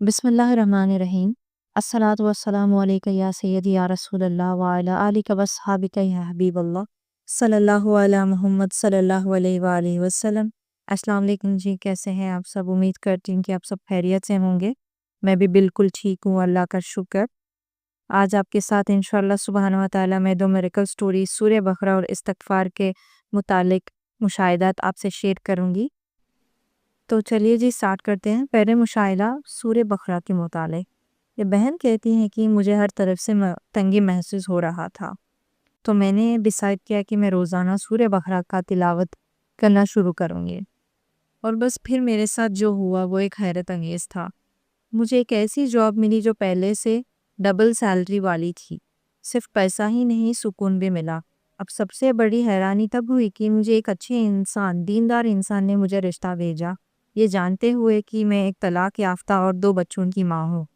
बिस्मिल्लाहिर्रहमानिर्रहीम। अस्सलातु वस्सलामु अलैका या सय्यदी या रसूलल्लाह व अला आलिका वस्हाबिका या हबीबल्लाह सल्लल्लाहु अला मुहम्मद सल्लल्लाहु अलैहि व आलिहि वसल्लम। अस्सलाम वालेकुम जी, कैसे हैं आप सब? उम्मीद करती हूँ कि आप सब खैरियत से होंगे। मैं भी बिल्कुल ठीक हूँ, अल्लाह का शुक्र। आज आपके साथ इंशाअल्लाह सुब्हानहू व तआला मैं दो मिरेकल स्टोरी सूरह बकरा और इस्तिग़फ़ार के मुतालिक मुशाहिदात आपसे शेयर करूँगी। तो चलिए जी स्टार्ट करते हैं। पहले मुशाहिदा सूरह बकरा के मुतालिक। ये बहन कहती हैं कि मुझे हर तरफ से तंगी महसूस हो रहा था, तो मैंने डिसाइड किया कि मैं रोज़ाना सूरह बकरा का तिलावत करना शुरू करूँगी। और बस फिर मेरे साथ जो हुआ वो एक हैरत अंगेज़ था। मुझे एक ऐसी जॉब मिली जो पहले से डबल सैलरी वाली थी। सिर्फ पैसा ही नहीं, सुकून भी मिला। अब सबसे बड़ी हैरानी तब हुई कि मुझे एक अच्छे इंसान, दीनदार इंसान ने मुझे रिश्ता भेजा, ये जानते हुए कि मैं एक तलाक याफ्ता और 2 बच्चों की माँ हूँ।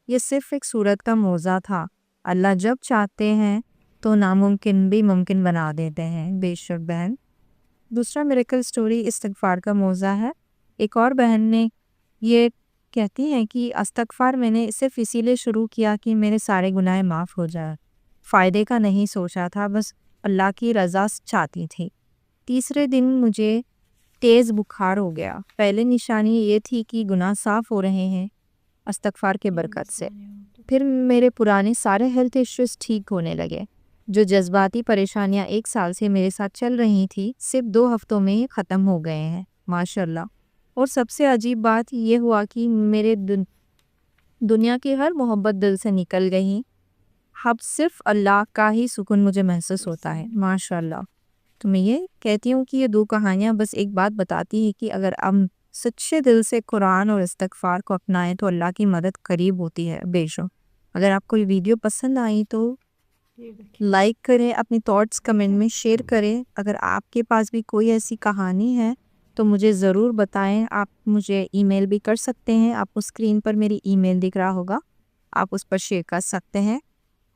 ये सिर्फ एक सूरत का मौज़ा था। अल्लाह जब चाहते हैं तो नामुमकिन भी मुमकिन बना देते हैं। बेशक बहन। दूसरा मिरेकल स्टोरी इस्तिग़फ़ार का मौज़ा है। एक और बहन ने ये कहती हैं कि इस्तिग़फ़ार मैंने सिर्फ इसीलिए शुरू किया कि मेरे सारे गुनाह माफ़ हो जाए। फ़ायदे का नहीं सोचा था, बस अल्लाह की रज़ा चाहती थी। तीसरे दिन मुझे तेज़ बुखार हो गया। पहले निशानी ये थी कि गुनाह साफ़ हो रहे हैं इस्तिग़फ़ार के बरकत से। फिर मेरे पुराने सारे हेल्थ इश्यूज़ ठीक होने लगे। जो जज्बाती परेशानियाँ 1 साल से मेरे साथ चल रही थी, सिर्फ 2 हफ़्तों में ही ख़त्म हो गए हैं माशाअल्लाह। और सबसे अजीब बात ये हुआ कि मेरे दुनिया की हर मोहब्बत दिल से निकल गई। अब सिर्फ अल्लाह का ही सुकून मुझे महसूस होता है माशाअल्लाह। तो मैं ये कहती हूँ कि ये 2 कहानियाँ बस एक बात बताती हैं कि अगर हम सच्चे दिल से कुरान और इस्तिग़फ़ार को अपनाएं तो अल्लाह की मदद करीब होती है बेशक। अगर आपको ये वीडियो पसंद आई तो लाइक करें, अपनी थॉट्स कमेंट में शेयर करें। अगर आपके पास भी कोई ऐसी कहानी है तो मुझे ज़रूर बताएं। आप मुझे ईमेल भी कर सकते हैं। आपको स्क्रीन पर मेरी ईमेल दिख रहा होगा, आप उस पर शेयर कर सकते हैं।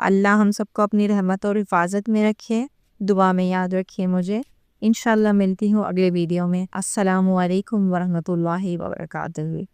अल्लाह हम सबको अपनी रहमत और हिफाजत में रखे। दुआ में याद रखिए मुझे। इंशाअल्लाह मिलती हूँ अगले वीडियो में। अस्सलामु अलैकुम वरहमतुल्लाहि वबरकातुहू।